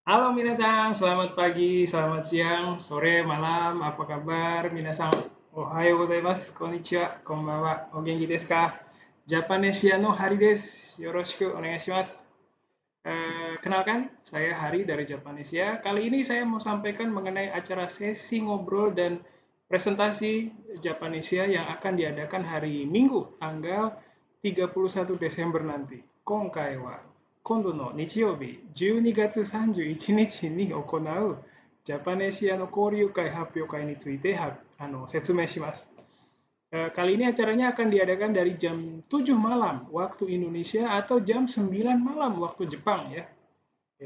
Halo minasan, selamat pagi, selamat siang, sore, malam, apa kabar minasan? Ohayo gozaimasu, konnichiwa, konbanwa, o genki desu ka? Japanesia no Hari desu. Yoroshiku onegaishimasu. Kenalkan, saya Hari dari Japanesia. Kali ini saya mau sampaikan mengenai acara sesi ngobrol dan presentasi Japanesia yang akan diadakan hari Minggu, tanggal 31 Desember nanti. Konkai wa kondo no nichiyoubi 12月31日に行うジャパネシアの交流会発表会について説明します。Kali ini acaranya akan diadakan dari jam 7 malam waktu Indonesia atau jam 9 malam waktu Jepang ya.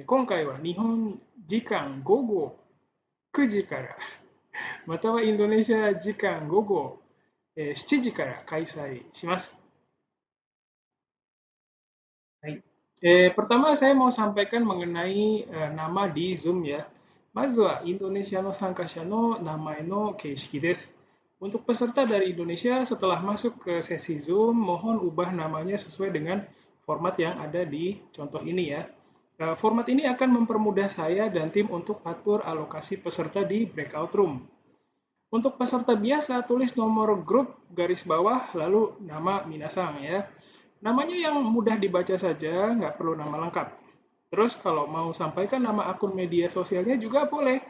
今回は日本時間午後9時からまたはインドネシア時間午後7時から開催します。Hai. Pertama saya mau sampaikan mengenai nama di Zoom ya. Mazu wa Indonesia no sankasha no namae no keishiki desu. Untuk peserta dari Indonesia setelah masuk ke sesi Zoom, mohon ubah namanya sesuai dengan format yang ada di contoh ini ya. Format ini akan mempermudah saya dan tim untuk atur alokasi peserta di breakout room. Untuk peserta biasa, tulis nomor grup garis bawah lalu nama minasang ya. Namanya yang mudah dibaca saja, nggak perlu nama lengkap. Terus kalau mau sampaikan nama akun media sosialnya juga boleh.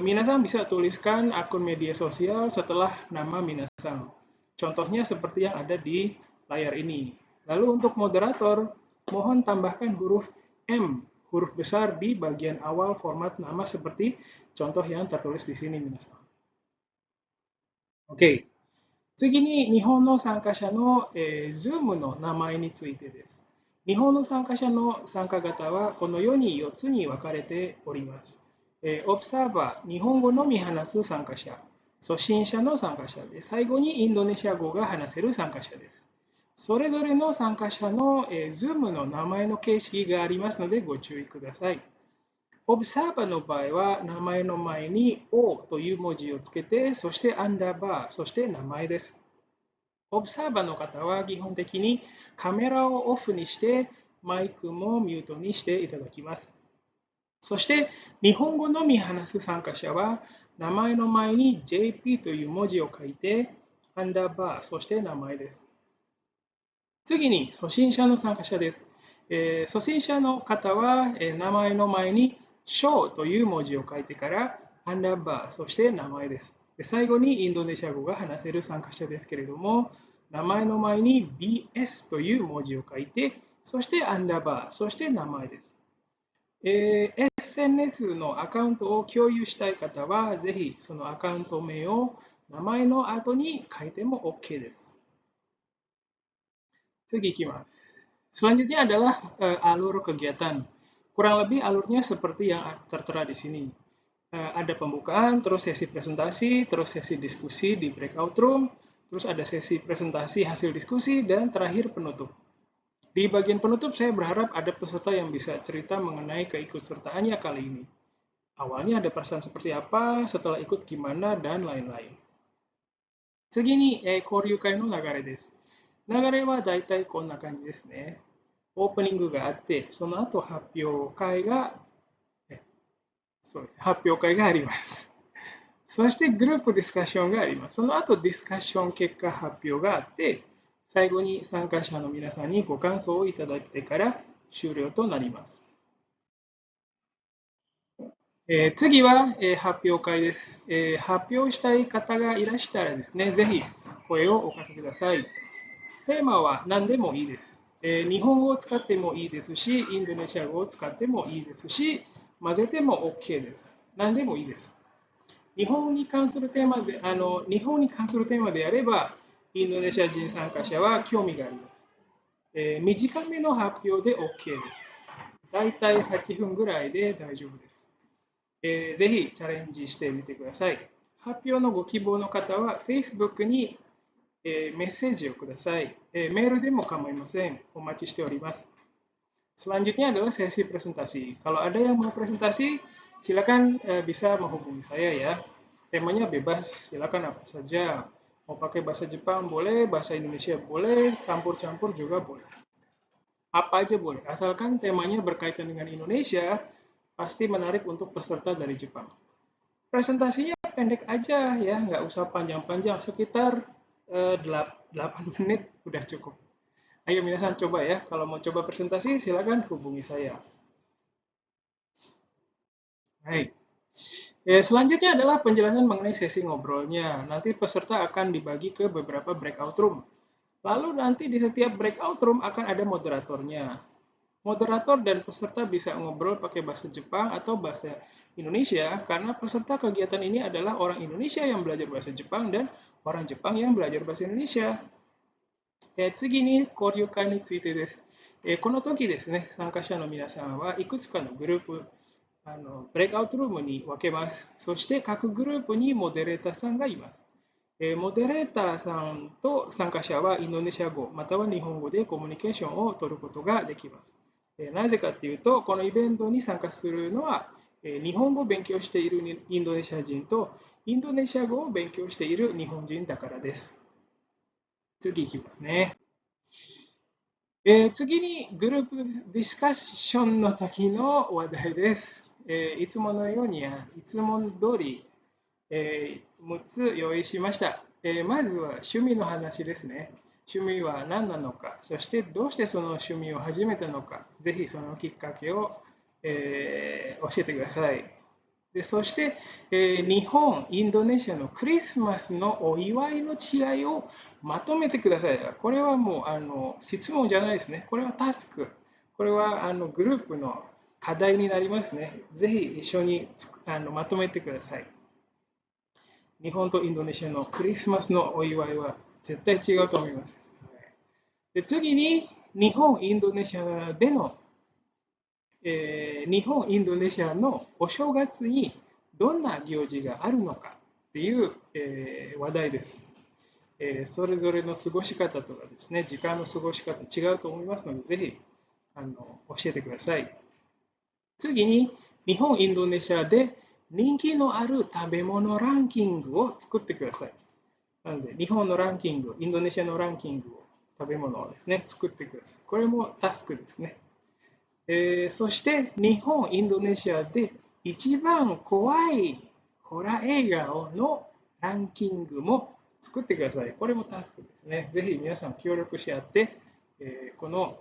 Minasang bisa tuliskan akun media sosial setelah nama Minasang. Contohnya seperti yang ada di layar ini. Lalu untuk moderator, mohon tambahkan huruf M, huruf besar di bagian awal format nama seperti contoh yang tertulis di sini, Minasang. Oke, 次に日本の参加者の、Zoom の名前についてです。日本の参加者の参加型はこのように4つに分かれております。オブサーバー、日本語のみ話す参加者、初心者の参加者で、最後にインドネシア語が話せる参加者です。それぞれの参加者の、Zoom の名前の形式がありますのでご注意ください。オブサーバーの場合は、名前の前に O という文字をつけて、そしてアンダーバー、そして名前です。オブサーバーの方は基本的にカメラをオフにしてマイクもミュートにしていただきます。そして日本語のみ話す参加者は名前の前に JP という文字を書いてアンダーバー、そして名前です。次に初心者の参加者です。初心者の方は、名前の前に Show という文字を書いてからアンダーバー、そして名前です。最後にインドネシア語が話せる参加者ですけれども、名前の前に BS という文字を書いて、そしてアンダーバー、そして名前です。SNS のアカウントを共有したい方は、ぜひそのアカウント名を名前の後に書いても OK です。次いきます。Selanjutnya adalah alur kegiatan. Kurang lebih alurnya seperti yang tertera di sini. Ada pembukaan, terus sesi presentasi, terus sesi diskusi di breakout room, terus ada sesi presentasi hasil diskusi, dan terakhir penutup. Di bagian penutup saya berharap ada peserta yang bisa cerita mengenai keikutsertaannya kali ini. Awalnya ada perasaan seperti apa, setelah ikut gimana, dan lain-lain. 次に、交流会の流れです。流れはだいたいこんな感じですね。オープニングがあって、その後発表会が、そうです。発表会があります。そしてグループディスカッションがあります。その後ディスカッション結果発表があって、最後に参加者の皆さんにご感想をいただいてから終了となります。次は、発表会です、発表したい方がいらしたらですね、ぜひ声をおかけください。テーマは何でもいいです。日本語を使ってもいいですし、インドネシア語を使ってもいいですし、混ぜても OK です。何でもいいです。日本に関するテーマで、日本に関するテーマであれば、インドネシア人参加者は興味があります。短めの発表で OK です。だいたい8分ぐらいで大丈夫です。ぜひチャレンジしてみてください。発表のご希望の方は Facebook にメッセージをください。メールでも構いません。お待ちしております。Selanjutnya adalah sesi presentasi. Kalau ada yang mau presentasi, silakan bisa menghubungi saya ya. Temanya bebas, silakan apa saja. Mau pakai bahasa Jepang boleh, bahasa Indonesia boleh, campur-campur juga boleh. Apa aja boleh, asalkan temanya berkaitan dengan Indonesia, pasti menarik untuk peserta dari Jepang. Presentasinya pendek aja ya, nggak usah panjang-panjang, sekitar 8 menit udah cukup. Ayo minasan coba ya, kalau mau coba presentasi silakan hubungi saya. Baik. Selanjutnya adalah penjelasan mengenai sesi ngobrolnya. Nanti peserta akan dibagi ke beberapa breakout room. Lalu nanti di setiap breakout room akan ada moderatornya. Moderator dan peserta bisa ngobrol pakai bahasa Jepang atau bahasa Indonesia karena peserta kegiatan ini adalah orang Indonesia yang belajar bahasa Jepang dan orang Jepang yang belajar bahasa Indonesia. 次に交流会についてです。この時ですね、参加者の皆さんはいくつかのグループ、ブレイクアウトルームに分けます。そして各グループにモデレーターさんがいます。モデレーターさんと参加者はインドネシア語または日本語でコミュニケーションを取ることができます。なぜかというと、このイベントに参加するのは日本語を勉強しているインドネシア人とインドネシア語を勉強している日本人だからです。次いきますね。次にグループディスカッションの時の話題です。いつものようにいつも通り、6つ用意しました。まずは趣味の話ですね。趣味は何なのか、そしてどうしてその趣味を始めたのか、ぜひそのきっかけを、教えてください。でそして、日本、インドネシアのクリスマスのお祝いの違いをまとめてください。これはもう質問じゃないですね。これはタスク。これはグループの課題になりますね。ぜひ一緒にまとめてください。日本とインドネシアのクリスマスのお祝いは絶対違うと思います。で次に日本、インドネシアでの日本、インドネシアのお正月にどんな行事があるのかっていう、話題です。それぞれの過ごし方とかですね、時間の過ごし方違うと思いますので、ぜひ教えてください。次に、日本、インドネシアで人気のある食べ物ランキングを作ってください。なので、日本のランキング、インドネシアのランキングを、食べ物をですね、作ってください。これもタスクですね。そして日本、インドネシアで一番怖いホラー映画のランキングも作ってください。これもタスクですね。ぜひ皆さん協力し合って、この、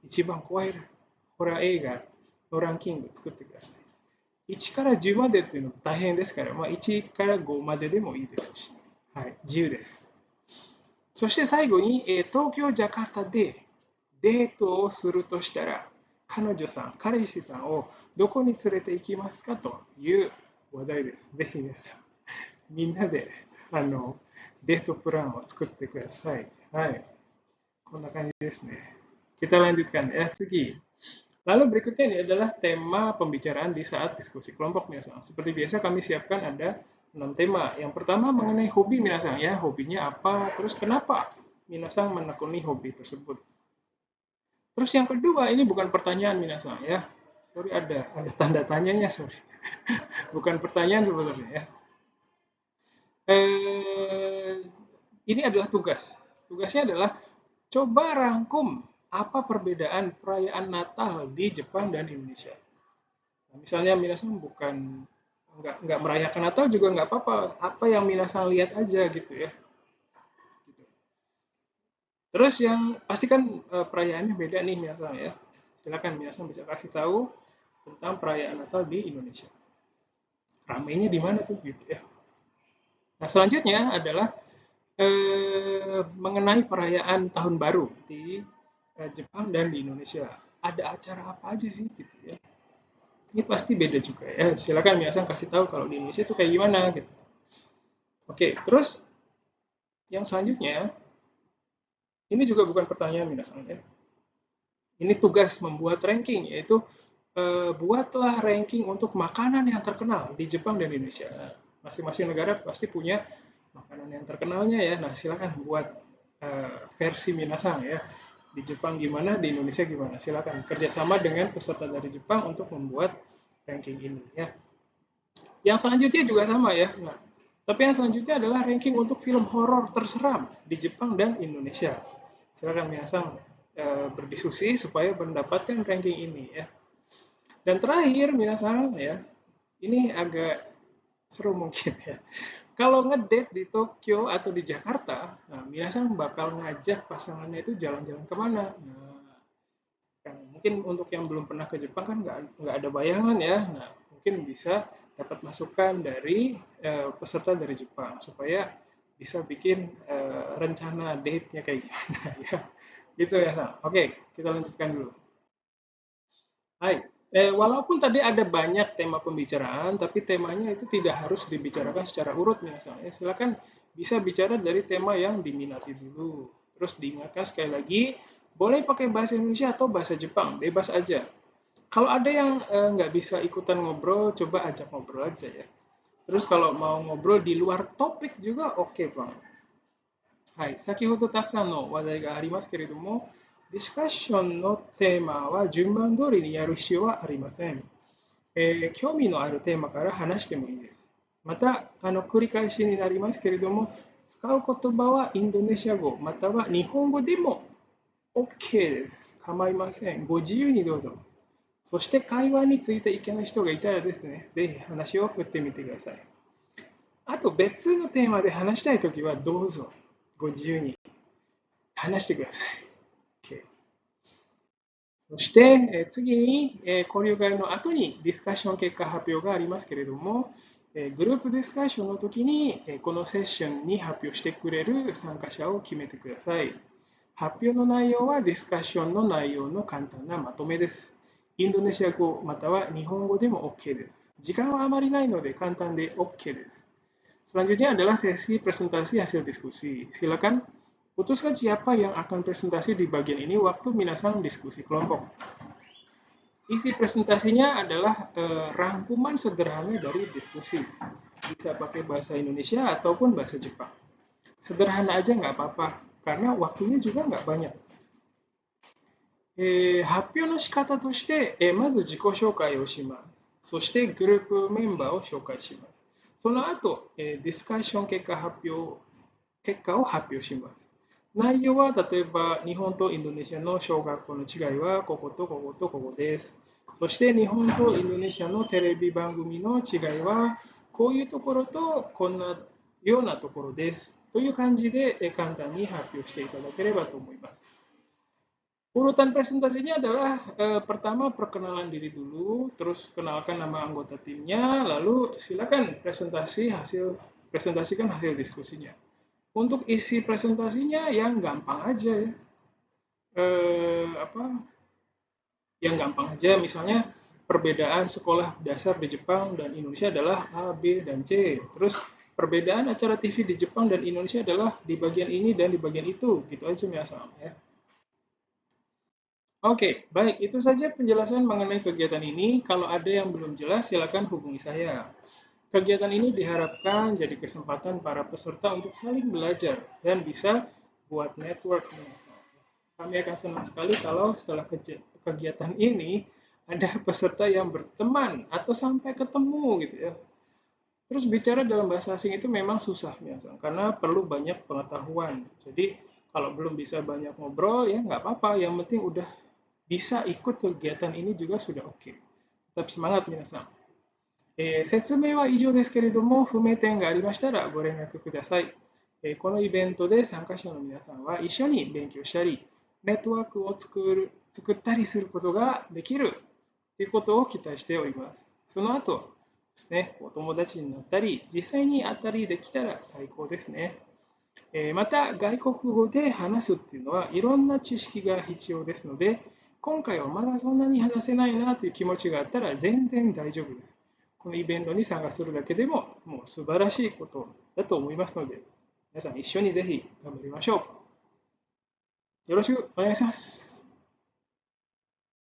一番怖いホラー映画のランキングを作ってください。1から10までっていうのは大変ですから、1から5まででもいいですし、はい、自由です。そして最後に、東京、ジャカルタでデートをするとしたら、彼女さん、彼氏さんをどこに連れて行きますかという話題です。ぜひ皆さん、みんなでデートプランを作ってください。はい。こんな感じですね。Kita lanjutkan ya. Segi. Lalu berikutnya ini adalah tema pembicaraan di saat diskusi kelompok minasan. Seperti biasa kami siapkan ada 6 tema. Yang pertama mengenai hobi minasan ya. Hobinya apa, terus kenapa minasan menekuni hobi tersebut. Terus yang kedua, ini bukan pertanyaan minasan ya. Sorry, ada tanda tanyanya, sorry. Bukan pertanyaan sebenarnya ya. Ini adalah tugas. Tugasnya adalah coba rangkum apa perbedaan perayaan Natal di Jepang dan Indonesia. Nah, misalnya minasan bukan nggak merayakan Natal juga nggak apa-apa. Apa yang minasan lihat aja gitu ya. Terus yang pasti kan perayaannya beda nih minasan ya. Silakan minasan bisa kasih tahu tentang perayaan Natal di Indonesia. Ramainya di mana tuh gitu ya. Nah, selanjutnya adalah mengenai perayaan Tahun Baru di Jepang dan di Indonesia. Ada acara apa aja sih gitu ya. Ini pasti beda juga ya. Silakan minasan kasih tahu kalau di Indonesia itu kayak gimana gitu. Oke, terus yang selanjutnya ini juga bukan pertanyaan minasan ya. Ini tugas membuat ranking, yaitu buatlah ranking untuk makanan yang terkenal di Jepang dan Indonesia. Masing-masing negara pasti punya makanan yang terkenalnya ya. Nah, silakan buat versi minasan ya. Di Jepang gimana, di Indonesia gimana. Silakan kerjasama dengan peserta dari Jepang untuk membuat ranking ini ya. Yang selanjutnya juga sama ya. Nah, tapi yang selanjutnya adalah ranking untuk film horor terseram di Jepang dan Indonesia. Silakan minasan berdiskusi supaya mendapatkan ranking ini ya. Dan terakhir, minasan ya, ini agak seru mungkin ya. Kalau ngedate di Tokyo atau di Jakarta, nah, minasan bakal ngajak pasangannya itu jalan-jalan kemana? Nah, mungkin untuk yang belum pernah ke Jepang kan nggak ada bayangan ya. Nah, mungkin bisa dapat masukan dari peserta dari Jepang supaya bisa bikin rencana date-nya kayak gimana ya. Gitu ya, Sam. Oke, kita lanjutkan dulu. Hai. Walaupun tadi ada banyak tema pembicaraan, tapi temanya itu tidak harus dibicarakan secara urut misalnya. Silakan bisa bicara dari tema yang diminati dulu. Terus diingatkan sekali lagi, boleh pakai bahasa Indonesia atau bahasa Jepang, bebas aja. Kalau ada yang nggak bisa ikutan ngobrol, coba ajak ngobrol aja ya. Terus kalau mau ngobrol di luar topik juga oke, Bang. はい、先ほどたくさんの話題がありますけれども、ディスカッションのテーマは順番通りにやる必要はありません。興味のあるテーマから話してもいいです。また、繰り返しになりますけれども、使う言葉はインドネシア語または日本語でも OK です。構いません。ご自由にどうぞ。そして会話についていけない人がいたらですね、ぜひ話を振ってみてください。あと別のテーマで話したいときはどうぞご自由に話してください。OK。そして、次に、交流会の後にディスカッション結果発表がありますけれども、グループディスカッションの時に、このセッションに発表してくれる参加者を決めてください。発表の内容はディスカッションの内容の簡単なまとめです。インドネシア語または日本語でも OK です。時間はあまりないので簡単で OK です。Selanjutnya adalah sesi presentasi hasil diskusi. Silakan putuskan siapa yang akan presentasi di bagian ini waktu minasan diskusi kelompok. Isi presentasinya adalah rangkuman sederhana dari diskusi. Bisa pakai bahasa Indonesia ataupun bahasa Jepang. Sederhana aja nggak apa-apa, karena waktunya juga nggak banyak. 発表の仕方として、まず自己紹介をします。そしてグループメンバーを紹介します。その後、ディスカッション結果を発表します。内容は例えば日本とインドネシアの小学校の違いはこことこことここです。そして日本とインドネシアのテレビ番組の違いはこういうところとこんなようなところです。という感じで簡単に発表していただければと思います。Urutan presentasinya adalah pertama perkenalan diri dulu, terus kenalkan nama anggota timnya, lalu silakan presentasikan hasil diskusinya. Untuk isi presentasinya yang gampang aja ya. Apa? Yang gampang aja, misalnya perbedaan sekolah dasar di Jepang dan Indonesia adalah A, B, dan C. Terus perbedaan acara TV di Jepang dan Indonesia adalah di bagian ini dan di bagian itu, gitu aja misalnya ya. Oke, baik. Itu saja penjelasan mengenai kegiatan ini. Kalau ada yang belum jelas, silakan hubungi saya. Kegiatan ini diharapkan jadi kesempatan para peserta untuk saling belajar dan bisa buat network. Kami akan senang sekali kalau setelah kegiatan ini ada peserta yang berteman atau sampai ketemu gitu ya. Terus bicara dalam bahasa asing itu memang susah biasa karena perlu banyak pengetahuan. Jadi kalau belum bisa banyak ngobrol ya nggak apa-apa. Yang penting udah bisa ikut kegiatan ini juga sudah oke. Tetap semangat皆さん。説明は以上ですけれども、不明点がありましたらご連絡ください。このイベントで参加者の皆さんは一緒に勉強したり、ネットワークを作ったりすることができるということを期待しております。その後ですね、お友達になったり、実際に会ったりできたら最高ですね。また、外国語で話すっていうのはいろんな知識が必要ですので、今回はまだそんなに話せないなという気持ちがあったら全然大丈夫です。このイベントに参加するだけでももう素晴らしいことだと思いますので、皆さん一緒にぜひ頑張りましょう。よろしくお願いします。